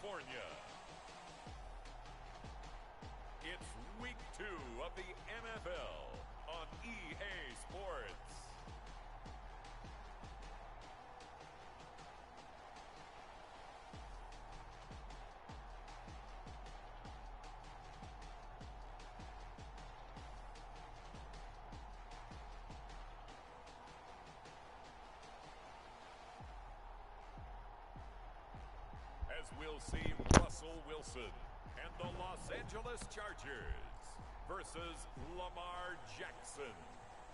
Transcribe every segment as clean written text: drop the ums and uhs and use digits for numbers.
California. It's week 2 of the NFL on EA Sports. As we'll see Russell Wilson and the Los Angeles Chargers versus Lamar Jackson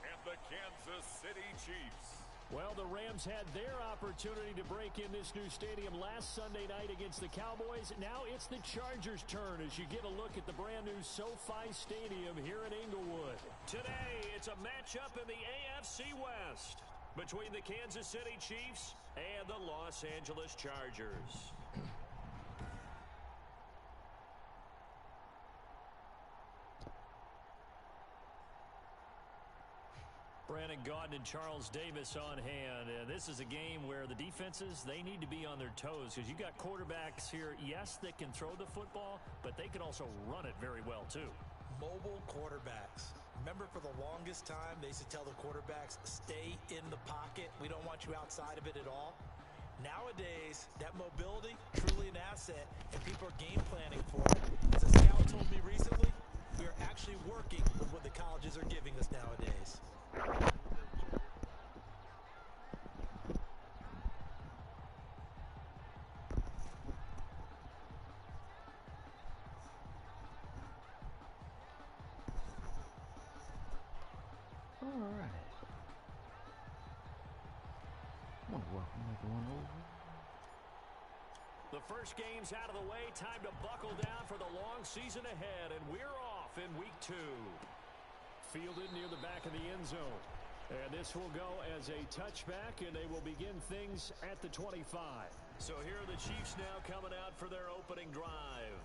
and the Kansas City Chiefs. Well, the Rams had their opportunity to break in this new stadium last Sunday night against the Cowboys. Now it's the Chargers' turn as you get a look at the brand new SoFi Stadium here in Inglewood. Today, it's a matchup in the AFC West between the Kansas City Chiefs and the Los Angeles Chargers. Brandon Gaudin and Charles Davis on hand. And this is a game where the defenses, they need to be on their toes because you got quarterbacks here, yes, that can throw the football, but they can also run it very well, too. Mobile quarterbacks. Remember, for the longest time, they used to tell the quarterbacks, stay in the pocket. We don't want you outside of it at all. Nowadays, that mobility, truly an asset, and people are game planning for it. As a scout told me recently, we are actually working with what the colleges are giving us nowadays. The first game's out of the way. Time to buckle down for the long season ahead, and we're off in week 2. Fielded near the back of the end zone. And this will go as a touchback, and they will begin things at the 25. So here are the Chiefs now coming out for their opening drive.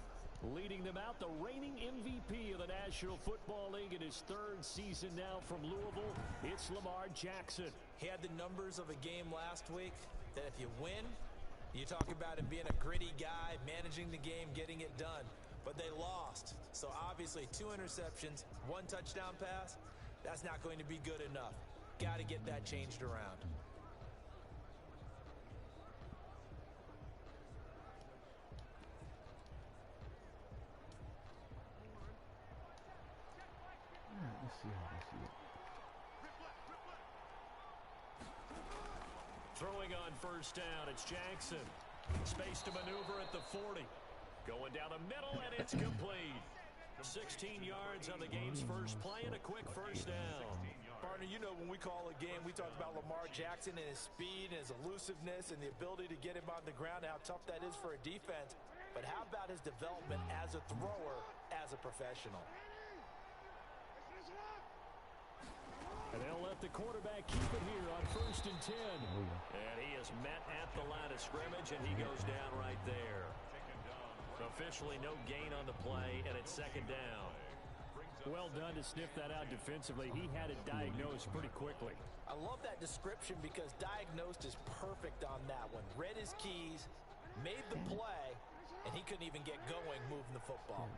Leading them out, the reigning MVP of the National Football League in his 3rd season now from Louisville, it's Lamar Jackson. He had the numbers of a game last week that if you win, you talk about him being a gritty guy, managing the game, getting it done. But they lost. So obviously 2 interceptions, 1 touchdown pass, that's not going to be good enough. Got to get that changed around. Let's see how they see it. Throwing on first down, it's Jackson. Space to maneuver at the 40. Going down the middle, and it's complete. 16 yards on the game's first play and a quick first down. Partner, you know when we call a game, we talk about Lamar Jackson and his speed and his elusiveness and the ability to get him on the ground, how tough that is for a defense. But how about his development as a thrower, as a professional? And they'll let the quarterback keep it here on 1st and 10. And he is met at the line of scrimmage, and he goes down right there. Officially no gain on the play, and it's 2nd down. Well done to sniff that out defensively. He had it diagnosed pretty quickly. I love that description because diagnosed is perfect on that one. Read his keys, made the play, and he couldn't even get going moving the football.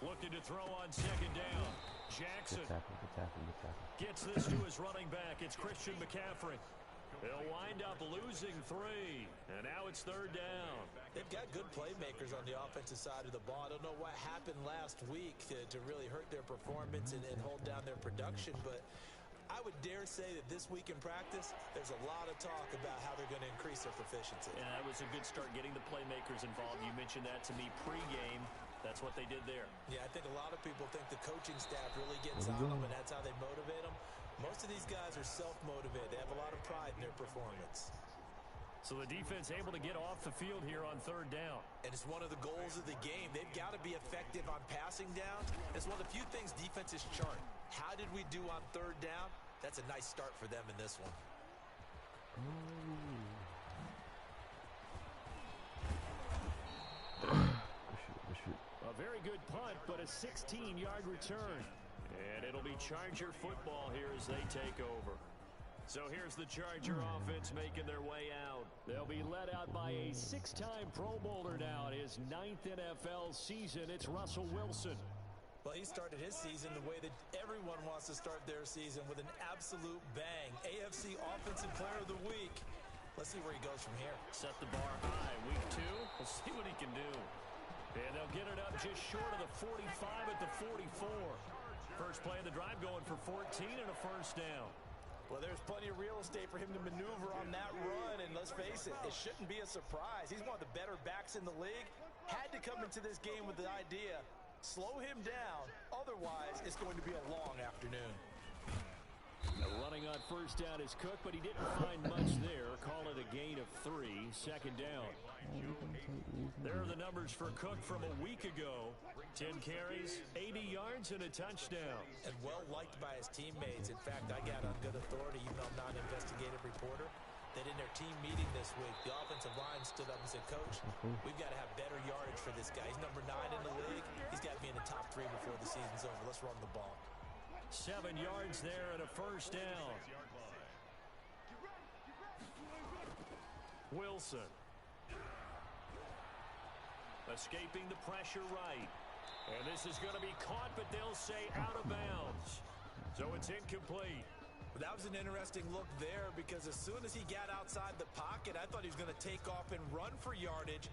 Looking to throw on 2nd down. Jackson gets this to his running back. It's Christian McCaffrey. They'll wind up losing 3, and now it's 3rd down. They've got good playmakers on the offensive side of the ball. I don't know what happened last week to really hurt their performance and hold down their production, but I would dare say that this week in practice, there's a lot of talk about how they're going to increase their proficiency. Yeah, that was a good start getting the playmakers involved. You mentioned that to me pregame. That's what they did there. Yeah, I think a lot of people think the coaching staff really gets on them, and that's how they motivate them. Most of these guys are self-motivated. They have a lot of pride in their performance. So the defense able to get off the field here on 3rd down. And it's one of the goals of the game. They've got to be effective on passing down. It's one of the few things defenses chart. How did we do on 3rd down? That's a nice start for them in this one. A very good punt, but a 16-yard return. And it'll be Charger football here as they take over. So here's the Charger offense making their way out. They'll be led out by a 6-time Pro Bowler now. His 9th NFL season. It's Russell Wilson. Well, he started his season the way that everyone wants to start their season, with an absolute bang. AFC Offensive Player of the Week. Let's see where he goes from here. Set the bar high. Week 2, we'll see what he can do. And they'll get it up just short of the 45 at the 44. First play of the drive going for 14 and a first down. Well, there's plenty of real estate for him to maneuver on that run, and let's face it, it shouldn't be a surprise. He's one of the better backs in the league. Had to come into this game with the idea, slow him down, otherwise it's going to be a long afternoon. Running on first down is Cook, but he didn't find much there. Call it a gain of 3, second down. There are the numbers for Cook from a week ago. 10 carries, 80 yards, and a touchdown. And well-liked by his teammates. In fact, I got on good authority, even though I'm not an investigative reporter, that in their team meeting this week, the offensive line stood up and said, Coach, we've got to have better yardage for this guy. He's number 9 in the league. He's got to be in the top 3 before the season's over. Let's run the ball. 7 yards there and a first down. Wilson. Escaping the pressure right. And this is going to be caught, but they'll say out of bounds. So it's incomplete. Well, that was an interesting look there, because as soon as he got outside the pocket, I thought he was going to take off and run for yardage.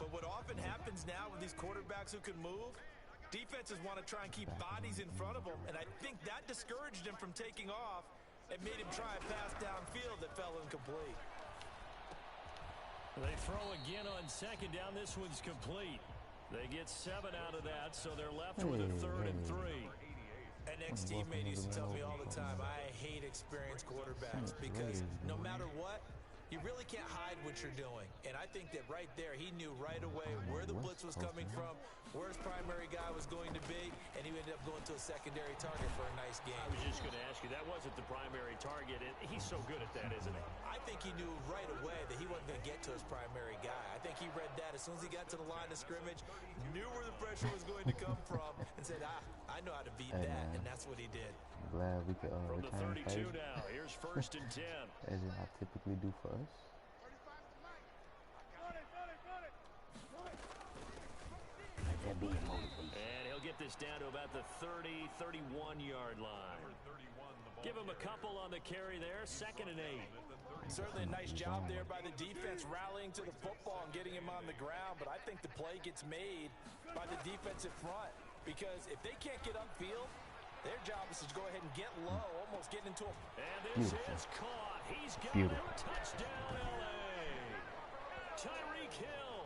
But what often happens now with these quarterbacks who can move, defenses want to try and keep bodies in front of them, and I think that discouraged him from taking off and made him try a pass downfield that fell incomplete. They throw again on second down. This one's complete. They get 7 out of that, so they're left with a 3rd and 3. An ex-teammate used to tell me all the time, I hate experienced quarterbacks, because no matter what, you really can't hide what you're doing. And I think that right there, he knew right away where the blitz was coming from, where his primary guy was going to be, and he ended up going to a secondary target for a nice game. I was just going to ask you, that wasn't the primary target, and he's so good at that, isn't he? I think he knew right away that he wasn't going to get to his primary guy. I think he read that as soon as he got to the line of scrimmage, knew where the pressure was going to come from, and said, I know how to beat that, and that's what he did. Glad we could From the 32 phase. now, here's 1st and 10. As I typically do for us. And he'll get this down to about the 30, 31-yard line. Give him a couple on the carry there, 2nd and 8. Certainly a nice job there by the defense, rallying to the football and getting him on the ground, but I think the play gets made by the defensive front, because if they can't get upfield, their job is to go ahead and get low, almost get into a... And this is caught. He's got it. Touchdown, L.A. Tyreek Hill,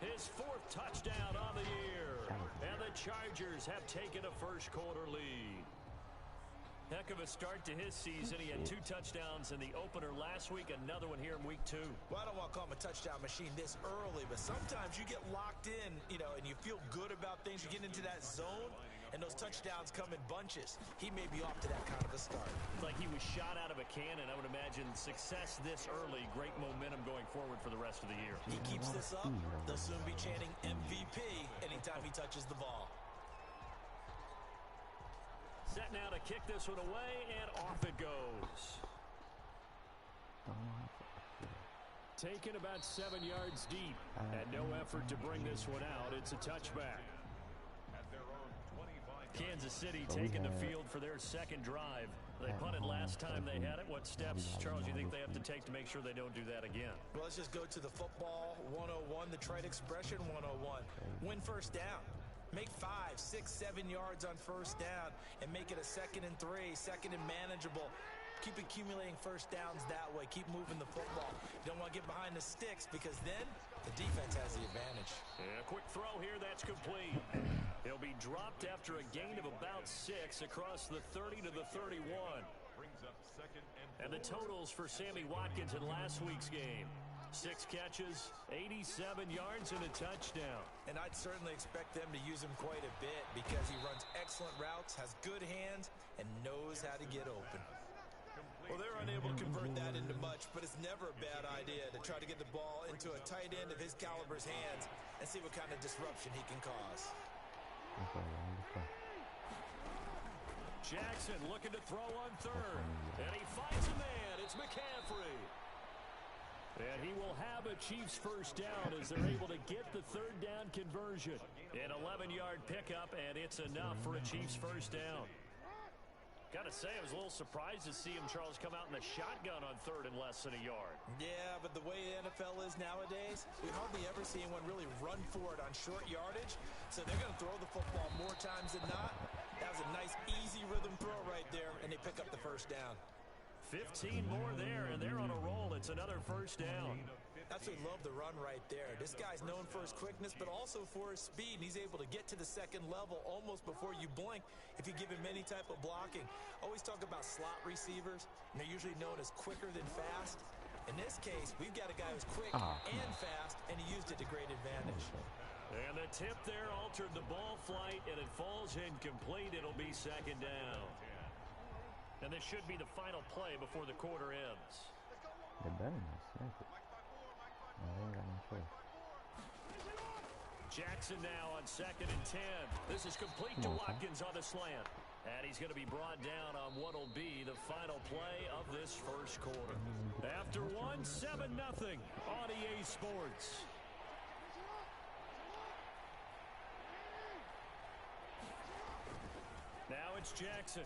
his 4th touchdown on the year. And the Chargers have taken a first-quarter lead. Heck of a start to his season. He had 2 touchdowns in the opener last week, another one here in week 2. Well, I don't want to call him a touchdown machine this early, but sometimes you get locked in, and you feel good about things. You get into that zone, and those touchdowns come in bunches. He may be off to that kind of a start. It's like he was shot out of a cannon. I would imagine success this early, great momentum going forward for the rest of the year. He keeps this up, they'll soon be chanting MVP anytime he touches the ball. Set now to kick this one away, and off it goes. Taken about 7 yards deep, and no effort to bring this one out. It's a touchback. Kansas City taking the field for their 2nd drive. They punted last time they had it. What steps, Charles, you think they have to take to make sure they don't do that again? Well, let's just go to the football 101, the trade expression 101. Win first down. Make 5, 6, 7 yards on first down and make it a 2nd and 3, 2nd and manageable. Keep accumulating first downs that way. Keep moving the football. You don't want to get behind the sticks, because then the defense has the advantage. Yeah, quick throw here. That's complete. He'll be dropped after a gain of about 6 across the 30 to the 31. And the totals for Sammy Watkins in last week's game. 6 catches, 87 yards, and a touchdown. And I'd certainly expect them to use him quite a bit, because he runs excellent routes, has good hands, and knows how to get open. Well, they're unable to convert that into much, but it's never a bad idea to try to get the ball into a tight end of his caliber's hands and see what kind of disruption he can cause. Jackson looking to throw on 3rd, and he finds a man, it's McCaffrey. And he will have a Chiefs first down as they're able to get the third down conversion. An 11-yard pickup, and it's enough for a Chiefs first down. Got to say, I was a little surprised to see him, Charles, come out in the shotgun on third and less than a yard. Yeah, but the way the NFL is nowadays, we hardly ever see anyone really run for it on short yardage. So they're going to throw the football more times than not. That was a nice, easy rhythm throw right there, and they pick up the first down. 15 more there, and they're on a roll. It's another first down. Absolutely love the run right there. This guy's known for his quickness, but also for his speed. And he's able to get to the second level almost before you blink if you give him any type of blocking. Always talk about slot receivers, and they're usually known as quicker than fast. In this case, we've got a guy who's quick and fast, and he used it to great advantage. And the tip there altered the ball flight, and it falls incomplete. It'll be second down. And this should be the final play before the quarter ends. They better not snap it. No, they ain't got no choice. Jackson now on 2nd and 10. This is complete to Watkins on the slant. And he's going to be brought down on what will be the final play of this first quarter. After one, 7-0 on EA Sports. Now it's Jackson.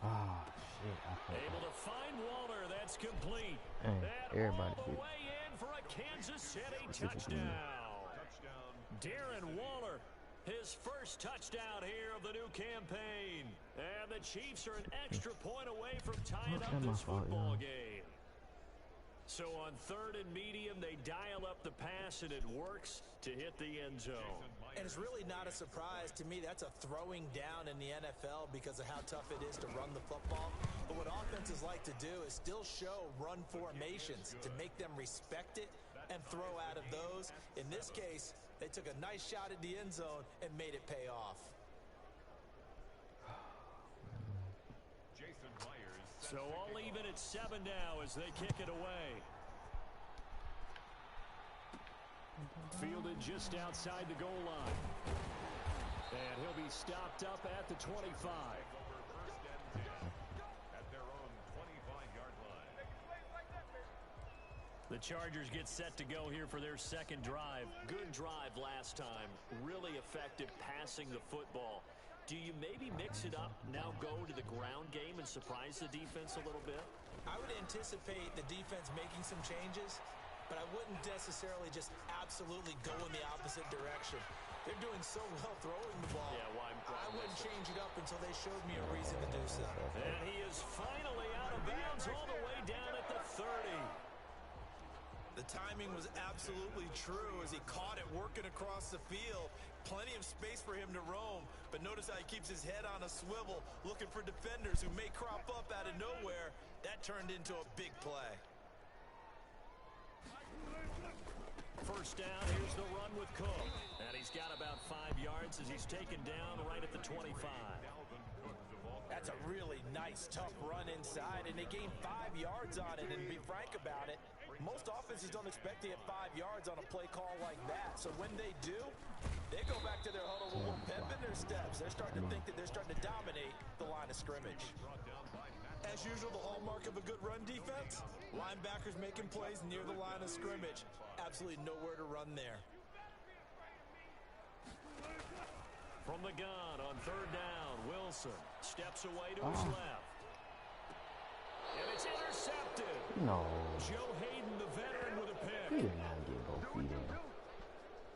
Shit. Able to find Waller. That's complete. Hey, and everybody all the way in for a Kansas City touchdown. Darren Waller, his first touchdown here of the new campaign. And the Chiefs are an extra point away from tying up this football game. So on 3rd and medium, they dial up the pass, and it works to hit the end zone. And it's really not a surprise to me. That's a throwing down in the NFL because of how tough it is to run the football. But what offenses like to do is still show run formations to make them respect it and throw out of those. In this case, they took a nice shot at the end zone and made it pay off. So all even at 7 now as they kick it away. Fielded just outside the goal line. And he'll be stopped up at the 25. At their own 25-yard line. The Chargers get set to go here for their second drive. Good drive last time. Really effective passing the football. Do you maybe mix it up, now go to the ground game and surprise the defense a little bit? I would anticipate the defense making some changes, but I wouldn't necessarily just absolutely go in the opposite direction. They're doing so well throwing the ball. Yeah, why I wouldn't change it up until they showed me a reason to do so. And he is finally out of bounds all the way down at the 30. The timing was absolutely true as he caught it working across the field. Plenty of space for him to roam, but notice how he keeps his head on a swivel, looking for defenders who may crop up out of nowhere. That turned into a big play. First down, here's the run with Cook. And he's got about 5 yards as he's taken down right at the 25. That's a really nice, tough run inside, and they gained 5 yards on it. And to be frank about it, most offenses don't expect to get 5 yards on a play call like that. So when they do, they go back to their huddle with a little pep in their steps. They're starting to think that they're starting to dominate the line of scrimmage. As usual, the hallmark of a good run defense, linebackers making plays near the line of scrimmage. Absolutely nowhere to run there. From the gun on 3rd down, Wilson steps away to his left. And it's intercepted. No. Joe Hayden, the veteran, with a pick. He did not get both feet in.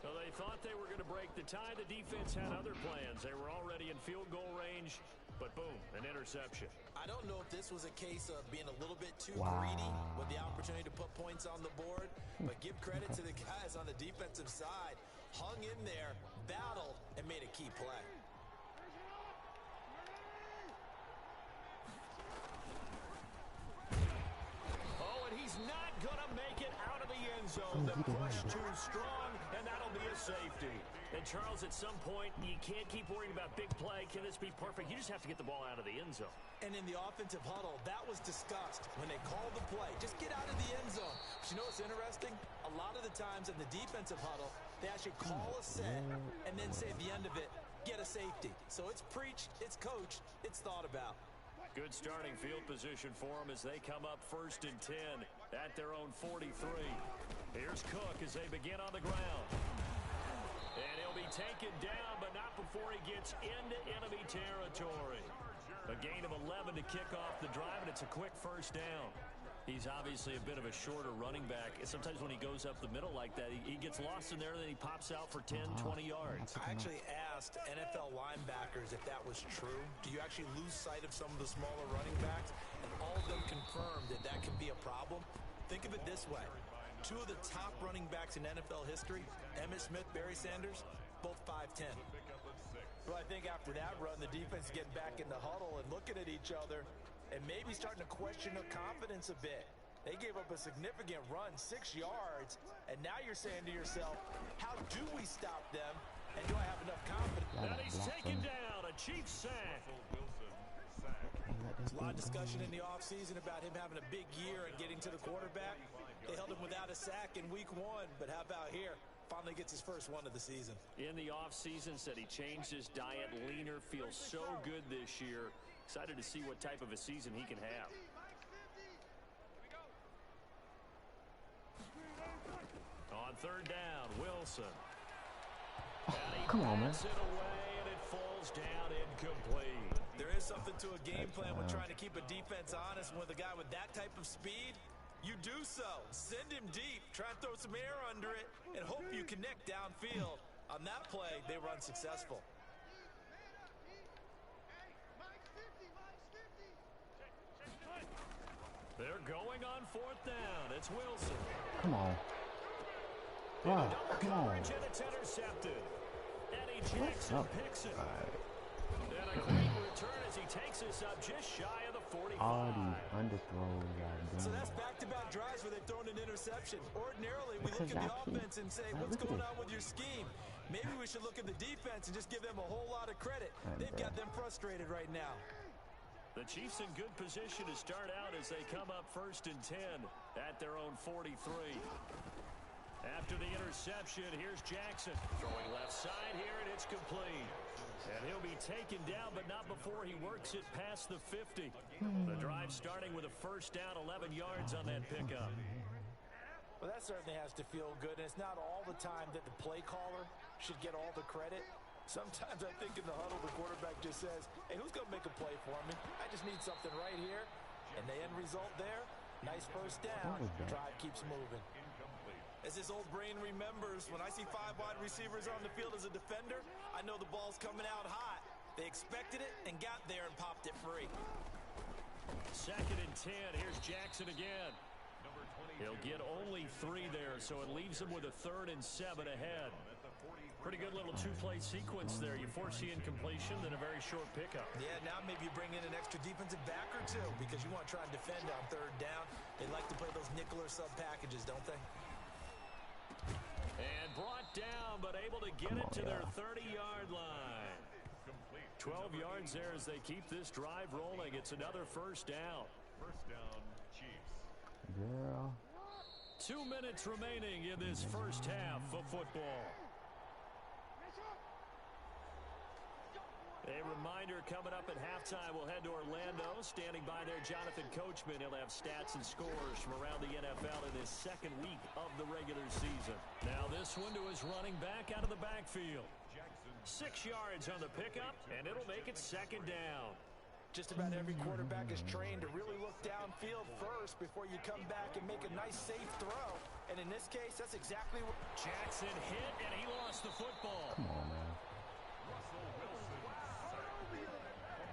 So they thought they were going to break the tie. The defense had other plans. They were already in field goal range, but boom, an interception. I don't know if this was a case of being a little bit too greedy with the opportunity to put points on the board, but give credit to the guys on the defensive side. Hung in there, battled, and made a key play. Oh, and he's not going to make it out of the end zone. The push too strong, and that'll be a safety. And, Charles, at some point, you can't keep worrying about big play. Can this be perfect? You just have to get the ball out of the end zone. And in the offensive huddle, that was discussed when they called the play. Just get out of the end zone. But you know what's interesting? A lot of the times in the defensive huddle, they actually call a set and then say at the end of it, get a safety. So it's preached, it's coached, it's thought about. Good starting field position for them as they come up 1st and 10 at their own 43. Here's Cook as they begin on the ground. And he'll be taken down, but not before he gets into enemy territory. A gain of 11 to kick off the drive, and it's a quick first down. He's obviously a bit of a shorter running back. Sometimes when he goes up the middle like that, he gets lost in there, and then he pops out for 10, 20 yards. I actually asked NFL linebackers if that was true. Do you actually lose sight of some of the smaller running backs? And all of them confirmed that that can be a problem. Think of it this way. 2 of the top running backs in NFL history, Emmitt Smith, Barry Sanders, both 5'10". Well, I think after that run, the defense is getting back in the huddle and looking at each other and maybe starting to question their confidence a bit. They gave up a significant run, 6 yards, and now you're saying to yourself, how do we stop them, and do I have enough confidence? And he's taken down, a Chiefs sack. There's a lot of discussion in the offseason about him having a big year and getting to the quarterback. They held him without a sack in week 1, but how about here? Finally gets his first one of the season. In the offseason, said he changed his diet, leaner, feels so good this year. Excited to see what type of a season he can have. On 3rd down, Wilson. Come on, man. It away, and it falls down incomplete. There is something to a game plan when trying to keep a defense honest. With a guy with that type of speed, you do so. Send him deep, try and throw some air under it, and hope you connect downfield. On that play, they were unsuccessful. They're going on 4th down. It's Wilson. Come on. Bro, come on. And it's intercepted. Eddie Jackson picks it. And a great return as he takes us up just shy of the 45. All these underthrows are doing. So that's back-to-back drives where they've thrown an interception. Ordinarily, we look at the offense and say, what's going on with your scheme? Maybe we should look at the defense and just give them a whole lot of credit. They've got them frustrated right now. The Chiefs in good position to start out as they come up 1st and 10 at their own 43. After the interception, here's Jackson throwing left side here, and it's complete. And he'll be taken down, but not before he works it past the 50. The drive starting with a first down, 11 yards on that pickup. Well, that certainly has to feel good, and it's not all the time that the play caller should get all the credit. Sometimes I think in the huddle, the quarterback just says, hey, who's going to make a play for me? I just need something right here. And the end result there, nice first down. Drive keeps moving. As this old brain remembers, when I see 5 wide receivers on the field as a defender, I know the ball's coming out hot. They expected it and got there and popped it free. 2nd and 10. Here's Jackson again. He'll get only 3 there, so it leaves him with a 3rd and 7 ahead. Pretty good little 2-play sequence there. You force the incompletion, then a very short pickup. Yeah, now maybe you bring in an extra defensive back or 2 because you want to try and defend on 3rd down. They like to play those nickel or sub packages, don't they? And brought down, but able to get it to their 30-yard line. 12 yards there as they keep this drive rolling. It's another first down. First down, Chiefs. Girl. 2 minutes remaining in this first half of football. A reminder coming up at halftime, we'll head to Orlando. Standing by there, Jonathan Coachman. He'll have stats and scores from around the NFL in his 2nd week of the regular season. Now this one to his running back out of the backfield. 6 yards on the pickup, and it'll make it 2nd down. Just about every quarterback is trained to really look downfield first before you come back and make a nice, safe throw. And in this case, that's exactly what... Jackson hit, and he lost the football. Come on, man.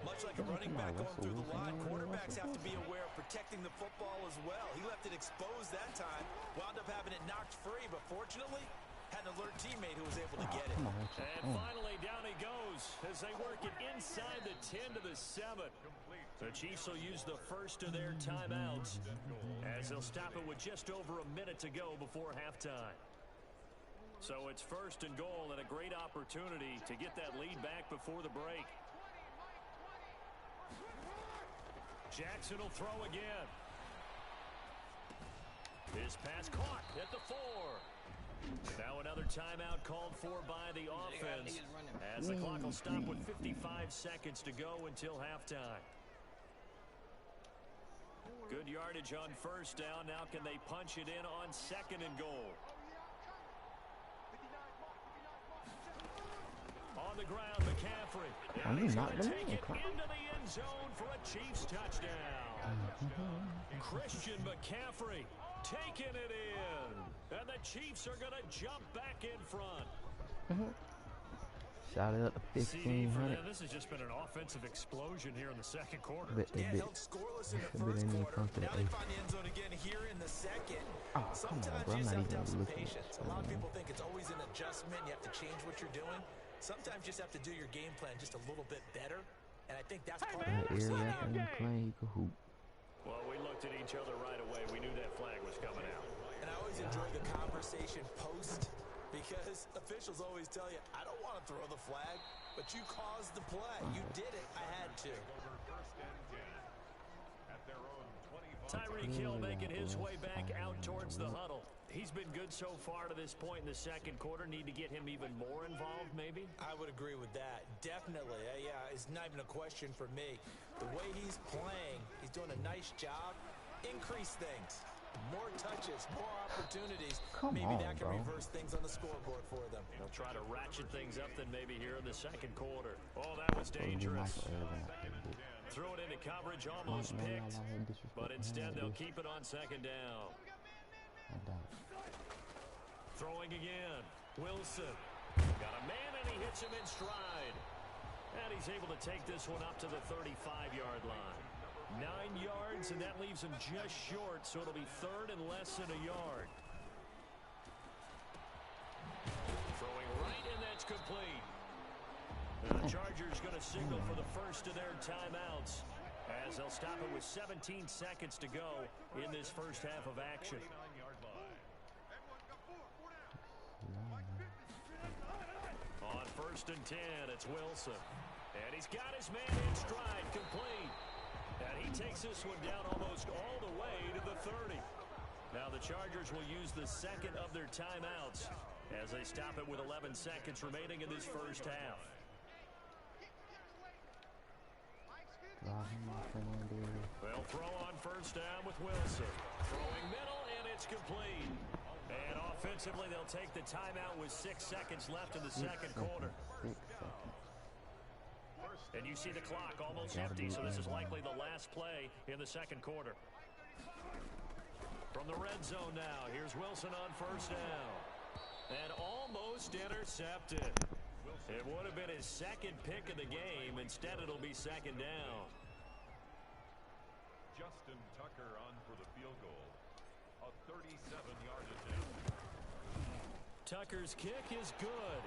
Much like a running back going through the line, quarterbacks have to be aware of protecting the football as well. He left it exposed that time, wound up having it knocked free, but fortunately, had an alert teammate who was able to get it. And finally, down he goes as they work it inside the 10 to the 7. The Chiefs will use the first of their timeouts as they'll stop it with just over a minute to go before halftime. So it's 1st and goal and a great opportunity to get that lead back before the break. Jackson will throw again. His pass caught at the 4. Now another timeout called for by the offense as the clock will stop with 55 seconds to go until halftime. Good yardage on first down. Now can they punch it in on 2nd and goal? On the ground, McCaffrey. And he's going to take it into the end zone for a Chiefs touchdown. Christian McCaffrey taking it in. And the Chiefs are going to jump back in front. Shout out to 1500. This has just been an offensive explosion here in the second quarter. Held scoreless in the first quarter. Now they find the end zone again here in the second. Sometimes you just have to have some patience. A lot of people think it's always an adjustment. You have to change what you're doing. Sometimes you just have to do your game plan just a little bit better. And I think that's part of what we're seeing. Well, we looked at each other right away. We knew that flag was coming out. And I always enjoy the conversation post, because officials always tell you, I don't want to throw the flag, but you caused the play. You did it. I had to. Tyreek Hill making his way back out towards the huddle. He's been good so far to this point in the second quarter. Need to get him even more involved, maybe? I would agree with that. Definitely. Yeah, it's not even a question for me. The way he's playing, he's doing a nice job. Increase things. More touches, more opportunities. Maybe that can reverse things on the scoreboard for them. They'll try to ratchet things up then maybe here in the second quarter. Oh, that was dangerous. Throw it into coverage, almost picked. But instead, they'll keep it on 2nd down. Throwing again. Wilson. Got a man, and he hits him in stride. And he's able to take this one up to the 35-yard line. 9 yards, and that leaves him just short, so it'll be 3rd and less than a yard. Throwing right, and that's complete. Now the Chargers going to signal for the first of their timeouts, as they'll stop it with 17 seconds to go in this first half of action. On 1st and 10, it's Wilson. And he's got his man in stride, complete. And he takes this one down almost all the way to the 30. Now the Chargers will use the second of their timeouts as they stop it with 11 seconds remaining in this first half. They'll throw on first down with Wilson. Throwing middle, and it's complete. And offensively, they'll take the timeout with 6 seconds left in the second quarter. And you see the clock almost empty, so this is likely the last play in the second quarter. From the red zone now, here's Wilson on first down. And almost intercepted. It would have been his second pick of the game. Instead, it'll be 2nd down. Justin Tucker on for the field goal. A 37-yard attempt. Tucker's kick is good.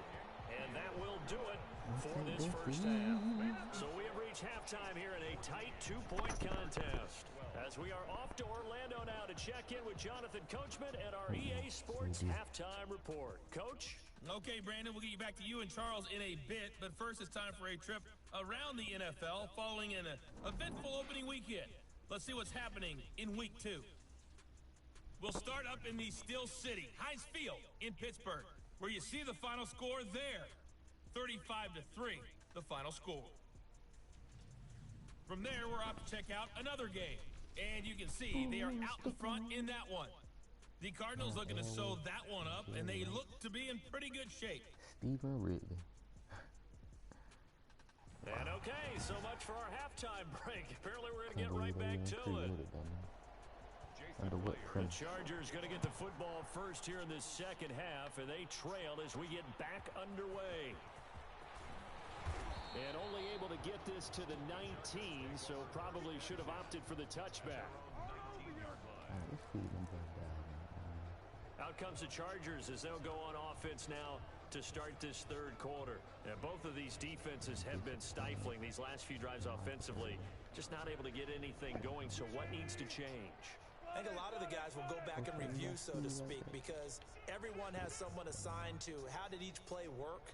And that will do it for this first half. So we have reached halftime here in a tight 2-point contest. As we are off to Orlando now to check in with Jonathan Coachman at our EA Sports Halftime Report. Coach? Okay, Brandon, we'll get you back to you and Charles in a bit. But first, it's time for a trip around the NFL following an eventful opening weekend. Let's see what's happening in Week 2. We'll start up in the Steel City, Heinz Field in Pittsburgh, where you see the final score there, 35-3, the final score. From there, we're off to check out another game, and you can see they are out in front in that one. The Cardinals looking to sew that one up, and they look to be in pretty good shape. Stephen Ridley. And okay, so much for our halftime break. Apparently we're going to get right back to it. The Chargers going to get the football first here in this second half, and they trail as we get back underway. And only able to get this to the 19, so probably should have opted for the touchback. Out comes the Chargers as they'll go on offense now to start this third quarter. And both of these defenses have been stifling these last few drives offensively, just not able to get anything going. So what needs to change? I think a lot of the guys will go back and review, so to speak, because everyone has someone assigned to how did each play work.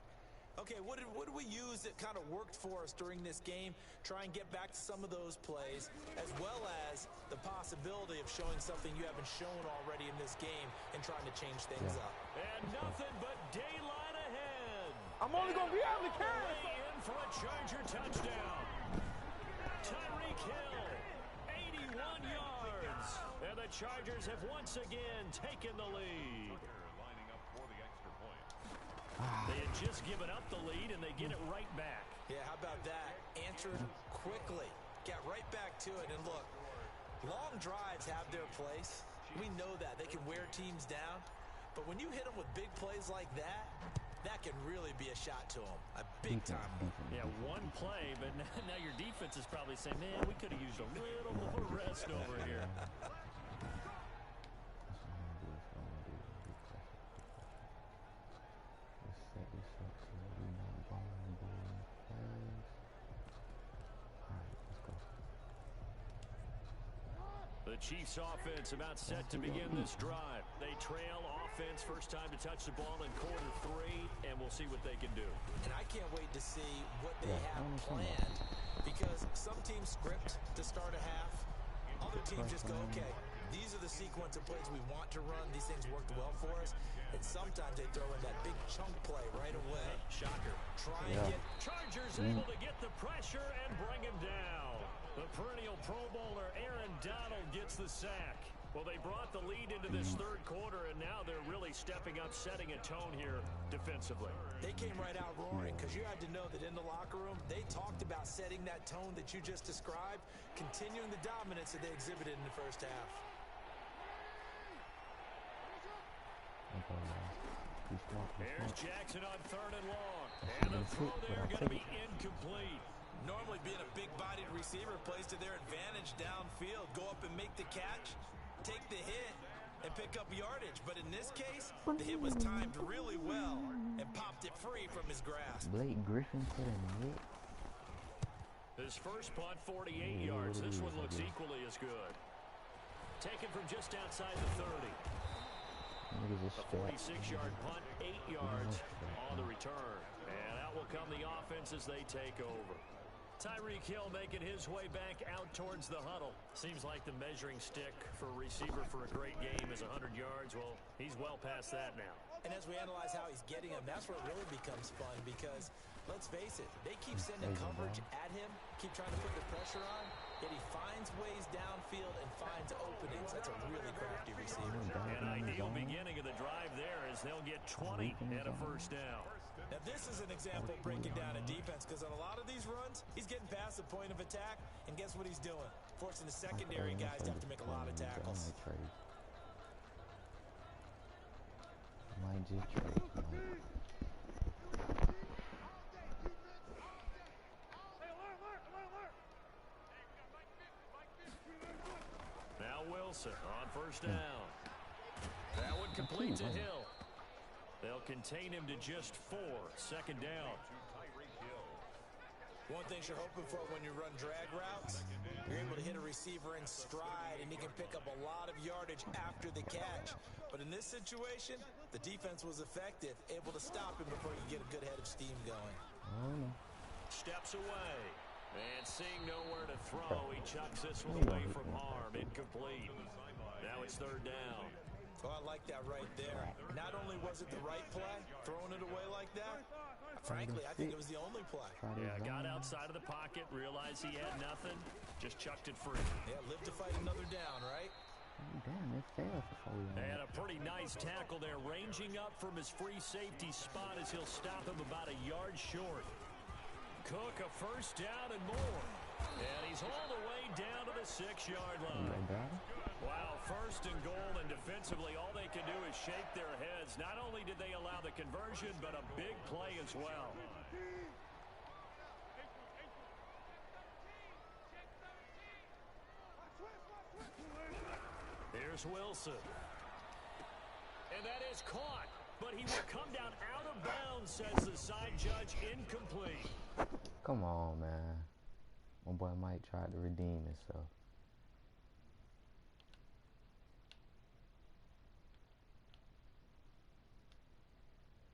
Okay, what did we use that kind of worked for us during this game? Try and get back to some of those plays, as well as the possibility of showing something you haven't shown already in this game and trying to change things up. And nothing but daylight ahead. I'm only going to be able to carry it. In for a Charger touchdown. Tyreek Hill, 81 yards. And the Chargers have once again taken the lead. Lining up for the extra point. They had just given up the lead, and they get it right back. Yeah, how about that? Answered quickly. Got right back to it. And look, long drives have their place. We know that. They can wear teams down. But when you hit them with big plays like that, that can really be a shot to them. A big time one. Yeah, one play, but now your defense is probably saying, man, we could have used a little more rest over here. The Chiefs offense about set to begin this drive. They trail offense, first time to touch the ball in quarter 3, and we'll see what they can do. And I can't wait to see what they have planned, because some teams script to start a half. Other teams just go, okay, these are the sequence of plays we want to run. These things worked well for us. And sometimes they throw in that big chunk play right away. Shocker. Try and get... Chargers able to get the pressure and bring him down. The perennial Pro Bowler Aaron Donald gets the sack. Well, they brought the lead into this third quarter, and now they're really stepping up, setting a tone here defensively. They came right out roaring, because you had to know that in the locker room, they talked about setting that tone that you just described, continuing the dominance that they exhibited in the first half. Here's Jackson on 3rd and long. And the throw there going to be incomplete. Normally being a big-bodied receiver plays to their advantage downfield. Go up and make the catch, take the hit, and pick up yardage. But in this case, the hit was timed really well and popped it free from his grasp. Blake Griffin put in it. His first punt, 48 yards. This one looks equally as good. Taken from just outside the 30. A 46-yard punt, 8 yards on the return. And out will come the offense as they take over. Tyreek Hill making his way back out towards the huddle. Seems like the measuring stick for a receiver for a great game is 100 yards. Well, he's well past that now. And as we analyze how he's getting them, that's where it really becomes fun, because let's face it, they keep sending coverage at him, keep trying to put the pressure on, yet he finds ways downfield and finds openings. That's a really crafty receiver. An ideal beginning of the drive there as they'll get 20 and a first down. Now, this is an example of breaking down a defense, because on a lot of these runs, he's getting past the point of attack, and guess what he's doing? Forcing the secondary guys to have to make a lot of tackles. Might just trade. Now Wilson on first down. That one complete to Hill. They'll contain him to just 4. Second down. One thing you're hoping for when you run drag routes, you're able to hit a receiver in stride, and he can pick up a lot of yardage after the catch. But in this situation, the defense was effective, able to stop him before you get a good head of steam going. Steps away. And seeing nowhere to throw, he chucks this one away from harm. Incomplete. Now it's 3rd down. Oh, I like that right there. Not only was it the right play, throwing it away like that, frankly, I think it was the only play. Yeah, got outside of the pocket, realized he had nothing, just chucked it free. Yeah, live to fight another down, right? Damn, it failed before we went. And a pretty nice tackle there, ranging up from his free safety spot as he'll stop him about a yard short. Cook a first down and more. And he's all the way down to the 6-yard line. Wow, 1st and goal, and defensively all they can do is shake their heads. Not only did they allow the conversion, but a big play as well. Here's Wilson. And that is caught, but he will come down out of bounds, says the side judge. Incomplete. Come on, man. My boy Mike tried to redeem himself.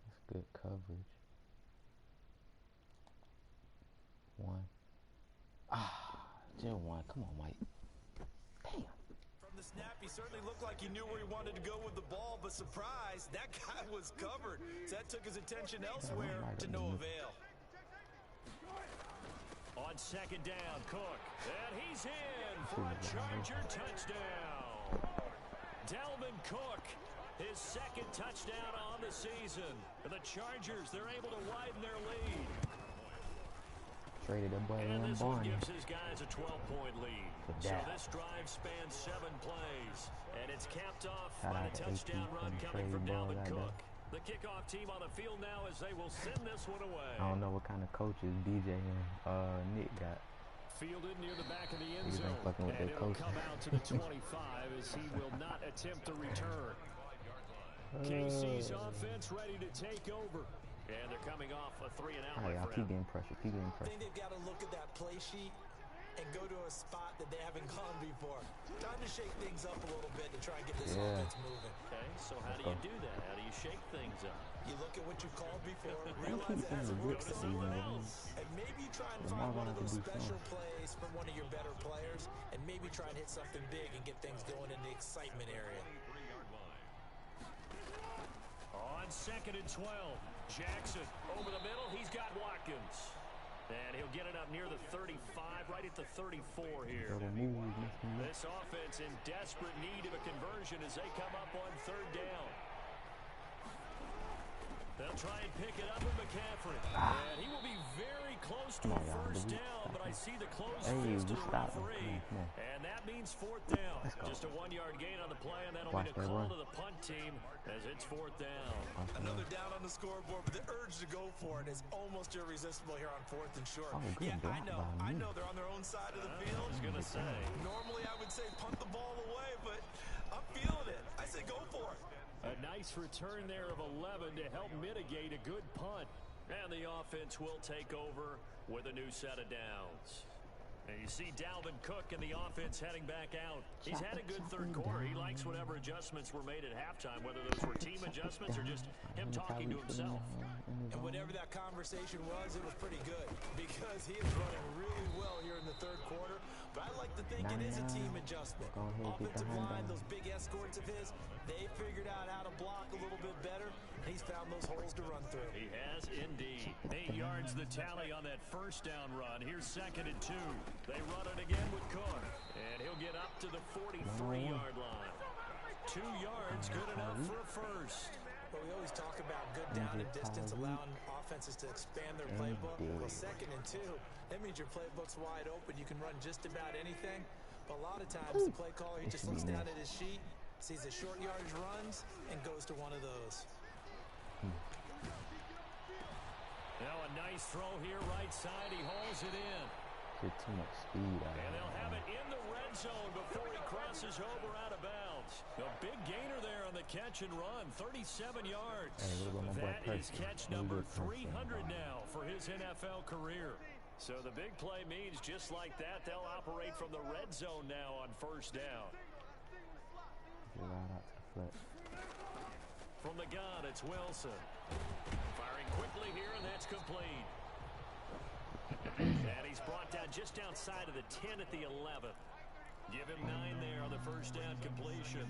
That's good coverage. 1. Just 1. Come on, Mike. Damn. From the snap, he certainly looked like he knew where he wanted to go with the ball, but surprise, that guy was covered. So that took his attention elsewhere to no avail. On 2nd down, Cook. And he's in for a Charger touchdown. Dalvin Cook, his second touchdown on the season. And the Chargers, they're able to widen their lead. Traded that boy And in this one Barney. gives his guys a 12-point lead. So this drive spans 7 plays. And it's capped off by the touchdown run coming from Dalvin Cook. The kickoff team on the field now as they will send this one away. I don't know what kind of coaches DJ and Nick got. Fielded near the back of the end zone. With And it'll come out to the 25 as he will not attempt to return. KC's offense ready to take over. And they're coming off a 3-and-out. All right, y'all keep getting pressure. Keep getting I pressure. think they've got to look at that play sheet and go to a spot that they haven't gone before. Time to shake things up a little bit to try and get this offense moving. Okay, so how do you do that? How do you shake things up? You look at what you called before, realize it hasn't worked so someone else. and maybe try and find one of those special plays from one of your better players, and maybe try and hit something big and get things going in the excitement area. On 2nd and 12, Jackson over the middle. He's got Watkins. And he'll get it up near the 35, right at the 34 here. This offense in desperate need of a conversion as they come up on 3rd down. They'll try and pick it up with McCaffrey. And he will be very close to a 1st down, but I see the closed fist to the referee. And that means 4th down. Just a 1-yard gain on the play, and that'll be the call to the punt team as it's 4th down. Another down on the scoreboard, but the urge to go for it is almost irresistible here on 4th and short. Yeah, I know they're on their own side of the field. I was going to say. Normally I would say punt the ball away, but I'm feeling it. I say go for it. A nice return there of 11 to help mitigate a good punt. And the offense will take over with a new set of downs. And you see Dalvin Cook and the offense heading back out. He's had a good 3rd quarter. He likes whatever adjustments were made at halftime, whether those were team adjustments or just him talking to himself. And whatever that conversation was, it was pretty good because he is running really well here in the 3rd quarter. But I like to think it is a team adjustment. Offensive line, those big escorts of his, they figured out how to block a little bit better. He's found those holes to run through. He has indeed. 8 yards the tally on that 1st down run. Here's 2nd and 2. They run it again with Cook. And he'll get up to the 43-yard line. 2 yards, good enough for a 1st. Well, we always talk about good down and distance, allowing offenses to expand their playbook. Well, 2nd and 2, that means your playbook's wide open. You can run just about anything. But a lot of times, the play caller, he just looks down at his sheet, sees the short yardage runs, and goes to one of those. Now a nice throw here, right side. He hauls it in. Get too much speed out And they'll have it in the red zone before he crosses over out of bounds. A big gainer there on the catch and run, 37 yards. That is catch number 300 now for his NFL career. So the big play means just like that, they'll operate from the red zone now on 1st down. From the gun, it's Wilson. Firing quickly here, and that's complete. And he's brought down just outside of the 10 at the 11. Give him 9 there on the 1st down completion.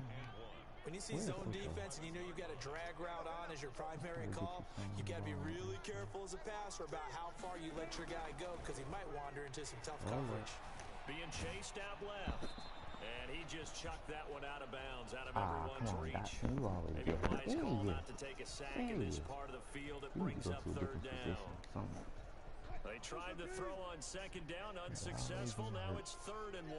When you see zone defense and you know you've got a drag route on as your primary call, you've got to be really careful as a passer about how far you let your guy go because he might wander into some tough coverage. Being chased out left. And he just chucked that one out of bounds, out of everyone's reach. Maybe a wise call not to take a sack in this part of the field. It brings up 3rd down. They tried to throw on 2nd down, unsuccessful. Now it's 3rd and 1.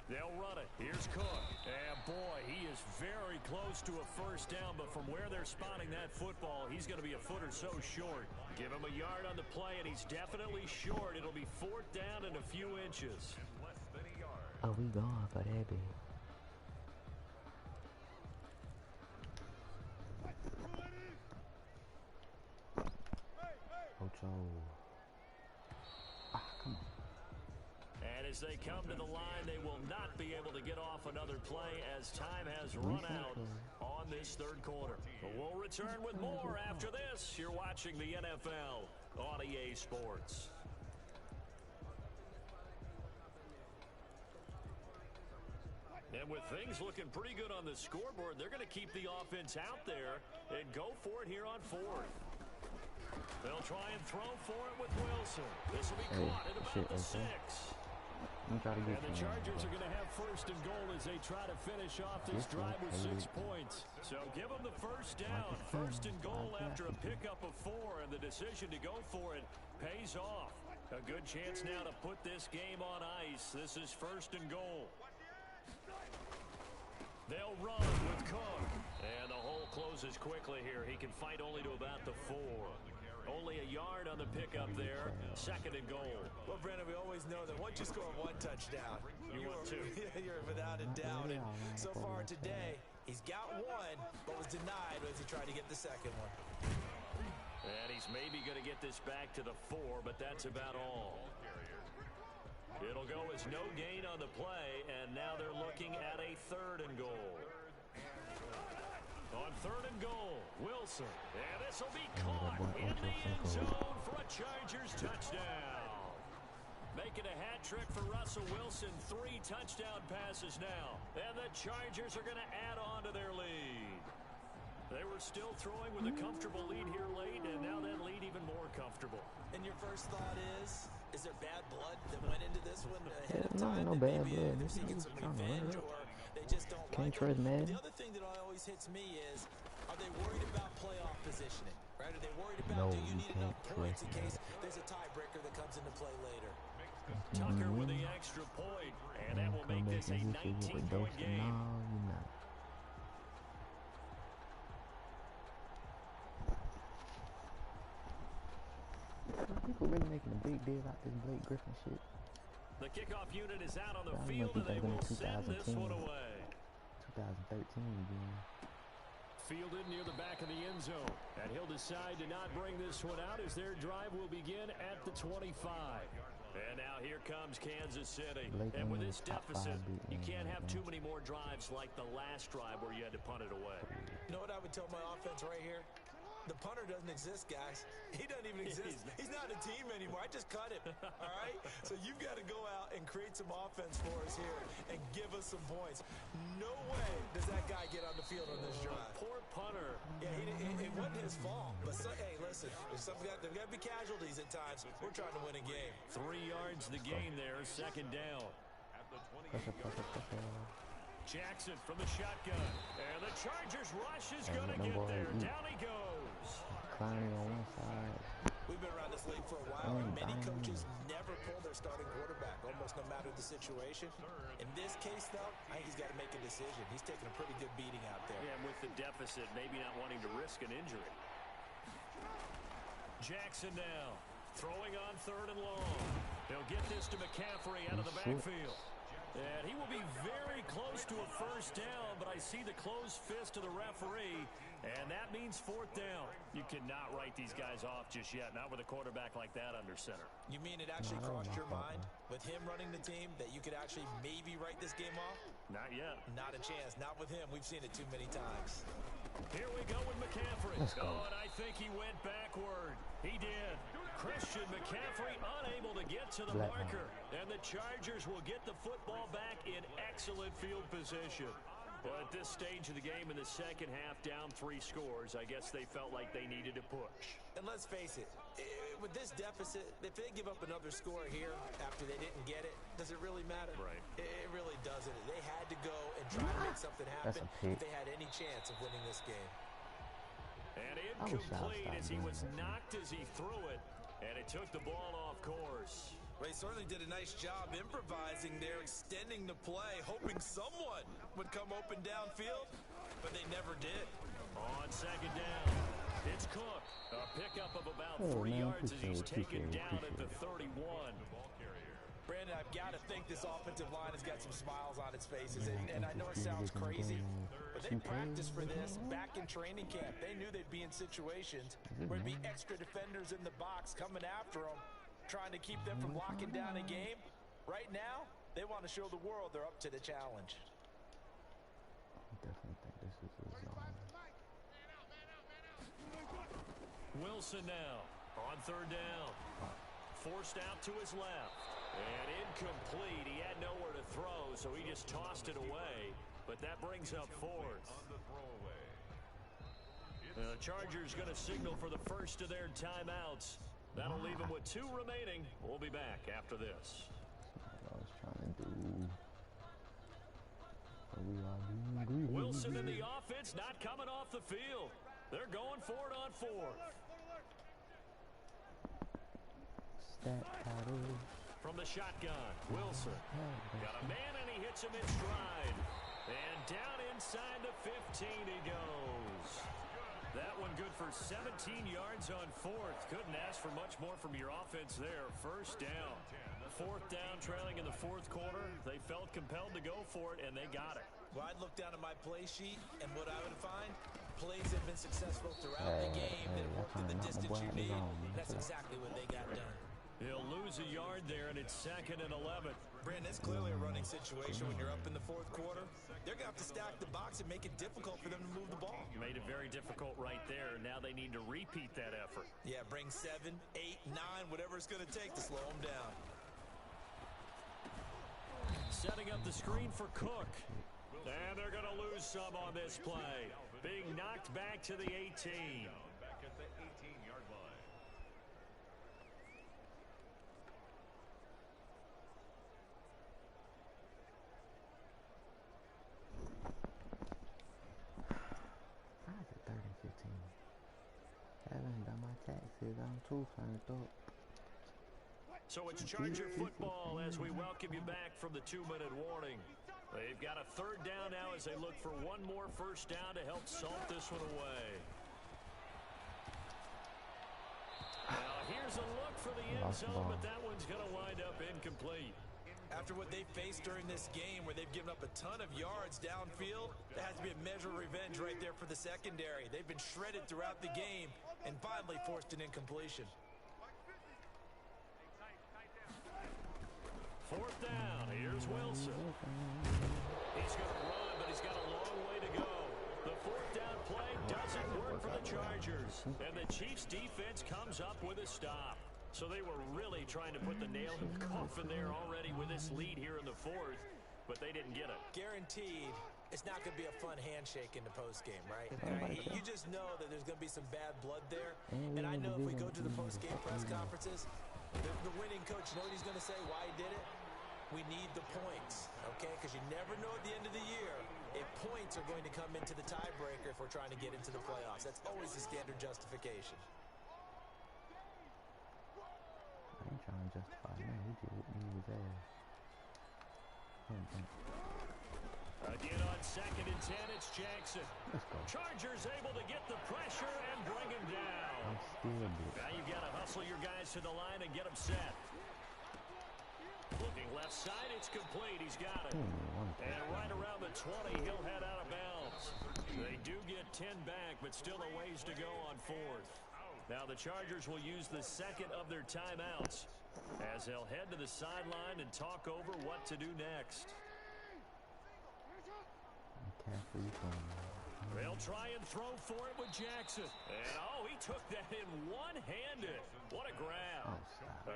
They'll run it. Here's Cook. And boy, he is very close to a 1st down, but from where they're spotting that football, he's going to be a foot or so short. Give him a yard on the play, and he's definitely short. It'll be 4th down and a few inches. Oh, we gone for that big. Ocho. Come on. And as they come to the line, they will not be able to get off another play as time has run out on this 3rd quarter. But we'll return with more after this. You're watching the NFL on EA Sports. And with things looking pretty good on the scoreboard, they're going to keep the offense out there and go for it here on 4th. They'll try and throw for it with Wilson. This will be caught at about the 6. And the Chargers are going to have first and goal as they try to finish off this drive with 6 points. So give them the first down. First and goal after a pickup of 4, and the decision to go for it pays off. A good chance now to put this game on ice. This is first and goal. They'll run with Cook. And the hole closes quickly here. He can fight only to about the 4. Only a yard on the pickup there. Second and goal. Well, Brandon, we always know that once you score 1 touchdown, you're without a doubt. And so far today, he's got 1, but was denied as he tried to get the second one. And he's maybe going to get this back to the 4, but that's about all. It'll go as no gain on the play, and now they're looking at a third and goal. On third and goal, Wilson. And this will be caught in the end zone for a Chargers touchdown. Making a hat trick for Russell Wilson. 3 touchdown passes now. And the Chargers are going to add on to their lead. They were still throwing with a comfortable lead here late, and now that lead even more comfortable. And your first thought is there bad blood that went into this one ahead of time? No bad blood. They're seeking some revenge, or they just don't like it. Man. The other thing that always hits me is, are they worried about playoff positioning? Right? Are they worried about, do you need enough points in case there's a tiebreaker that comes into play later? Tucker with the extra point, and that will make this a 19-point game. No, you're not. People really making a big deal out this Blake Griffin shit. The kickoff unit is out on the field, and they will send this one away. 2013 again. Fielded near the back of the end zone, and he'll decide to not bring this one out as their drive will begin at the 25. And now here comes Kansas City. And with this deficit, you can't have too many more drives like the last drive where you had to punt it away. You know what I would tell my offense right here? The punter doesn't exist, guys. He doesn't even exist. He's not a team anymore. I just cut him, all right? So you've got to go out and create some offense for us here and give us some points. No way does that guy get on the field on this drive. Poor punter. Yeah, it wasn't his fault. But, hey, listen, there's got to be casualties at times. We're trying to win a game. 3 yards the gain there, second down. Jackson from the shotgun. And the Chargers rush is going to get there. Down he goes. Climbing on one side. We've been around this league for a while, and many coaches never pull their starting quarterback, almost no matter the situation. In this case, though, I think he's got to make a decision. He's taking a pretty good beating out there. Yeah, and with the deficit, maybe not wanting to risk an injury. Jackson now, throwing on third and long. They'll get this to McCaffrey out of the backfield. And he will be very close to a first down, but I see the closed fist of the referee, and that means 4th down. You cannot write these guys off just yet, not with a quarterback like that under center. You mean it actually crossed your mind with him running the team that you could actually maybe write this game off? Not yet. Not a chance. Not with him. We've seen it too many times. Here we go with McCaffrey. Oh, and I think he went backward. He did. Christian McCaffrey unable to get to the marker. And the Chargers will get the football back in excellent field position. Well, at this stage of the game in the second half, down 3 scores, I guess they felt like they needed to push. And let's face it, with this deficit, if they give up another score here after they didn't get it, does it really matter? Right. It really doesn't. They had to go and try to make something happen if they had any chance of winning this game. And incomplete as he was knocked as he threw it, and it took the ball off course. Well, he certainly did a nice job improvising there, extending the play, hoping someone would come open downfield, but they never did. On second down, it's Cook. A pickup of about 3 yards as he's taken down at the 31. Brandon, I've got to think this offensive line has got some smiles on its faces, and I know it sounds crazy, but they practiced for this back in training camp. They knew they'd be in situations where there'd be extra defenders in the box coming after them, trying to keep them from locking down a game. Right now, they want to show the world they're up to the challenge. I definitely think this is his zone. Wilson now on third down. Forced out to his left. And incomplete. He had nowhere to throw, so he just tossed it away. But that brings up 4th. The Chargers going to signal for the first of their timeouts. That'll leave them with 2 remaining. We'll be back after this. That's what I was trying to do. But we are being greedy. Wilson in the offense not coming off the field. They're going for it on 4th. Stat paddle. From the shotgun, Wilson. Got a man and he hits him in stride. And down inside the 15 he goes. That one good for 17 yards on 4th. Couldn't ask for much more from your offense there. First down. 4th down, trailing in the 4th quarter. They felt compelled to go for it, and they got it. Well, I'd look down at my play sheet, and what I would find, plays have been successful throughout the game that worked in the distance you need. That's exactly what they got done. He'll lose a yard there, and it's 2nd and 11. Brandon, it's clearly a running situation when you're up in the 4th quarter. They're going to have to stack the box and make it difficult for them to move the ball. Made it very difficult right there. Now they need to repeat that effort. Yeah, bring 7, 8, 9, whatever it's going to take to slow them down. Setting up the screen for Cook. And they're going to lose some on this play. Being knocked back to the 18. Back at the 18-yard line. Why is it 3rd and 15? I haven't done my taxes. I'm too turned up. So it's Charger football as we welcome you back from the 2-minute warning. They've got a 3rd down now as they look for one more first down to help salt this one away. Now here's a look for the end zone, but that one's going to wind up incomplete. After what they faced during this game where they've given up a ton of yards downfield, that has to be a measure of revenge right there for the secondary. They've been shredded throughout the game and finally forced an incompletion. 4th down. Here's Wilson. He's going to run, but he's got a long way to go. The 4th down play doesn't work for the Chargers. And the Chiefs' defense comes up with a stop. So they were really trying to put the nail in the coffin there already with this lead here in the 4th, but they didn't get it. Guaranteed, it's not going to be a fun handshake in the postgame, right? You just know that there's going to be some bad blood there. And I know if we go to the postgame press conferences, the winning coach, you know what he's going to say, why he did it? We need the points, okay? Because you never know at the end of the year if points are going to come into the tiebreaker if we're trying to get into the playoffs. That's always the standard justification. I ain't trying to justify him. He did what he was ass. Again on 2nd and 10, it's Jackson. Let's go. Chargers able to get the pressure and bring him down. I'm still good. Now you got to hustle your guys to the line and get them set. Looking left side, it's complete. He's got it. And right around the 20, he'll head out of bounds. They do get 10 back, but still a ways to go on 4th. Now the Chargers will use the 2nd of their timeouts as they'll head to the sideline and talk over what to do next. They'll try and throw for it with Jackson. And, oh, he took that in one-handed. What a grab.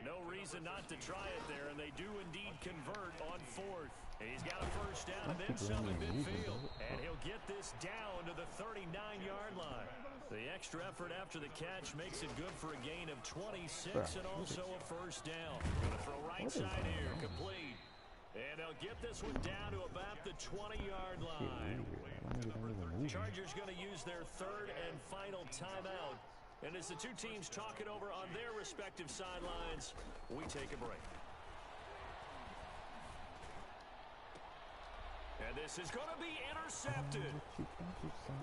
No reason not to try it there, and they do indeed convert on 4th. He's got a first down and then some in midfield. And he'll get this down to the 39-yard line. The extra effort after the catch makes it good for a gain of 26 and also a first down. Going to throw right side here, complete. And they'll get this one down to about the 20-yard line. Chargers going to use their 3rd and final timeout. And as the two teams talk it over on their respective sidelines, we take a break. And this is going to be intercepted.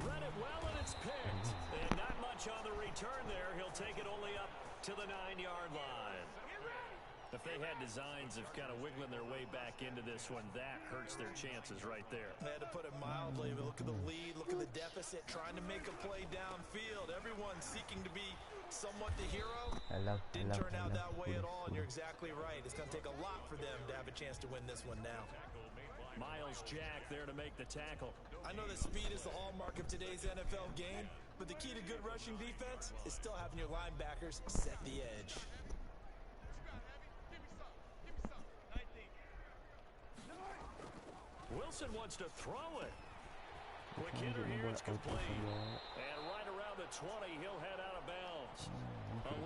Read it well, and it's picked. And not much on the return there. He'll take it only up to the 9-yard line. If they had designs of kind of wiggling their way back into this one, that hurts their chances right there. They had to put it mildly, but look at the lead, look at the deficit, trying to make a play downfield. Everyone seeking to be somewhat the hero. Didn't turn out that way at all, and you're exactly right. It's going to take a lot for them to have a chance to win this one now. Miles Jack there to make the tackle. I know that speed is the hallmark of today's NFL game, but the key to good rushing defense is still having your linebackers set the edge. Wilson wants to throw it. Quick hitter here, it's complete. And right around the the 20. He'll head out of bounds.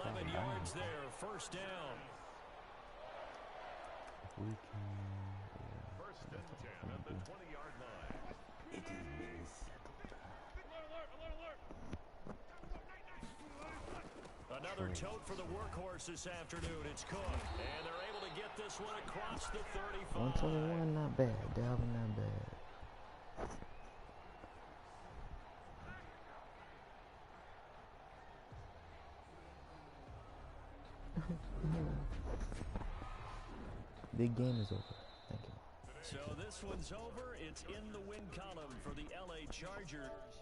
11 yards there, first down. We can. First and 10 at the 20-yard line. It is. Another tote for the workhorse this afternoon. It's Cook. And they're able to get this one across the 35. 121, not bad. Dalvin, not bad. Big game is over. Thank you. So this one's over. It's in the win column for the LA Chargers.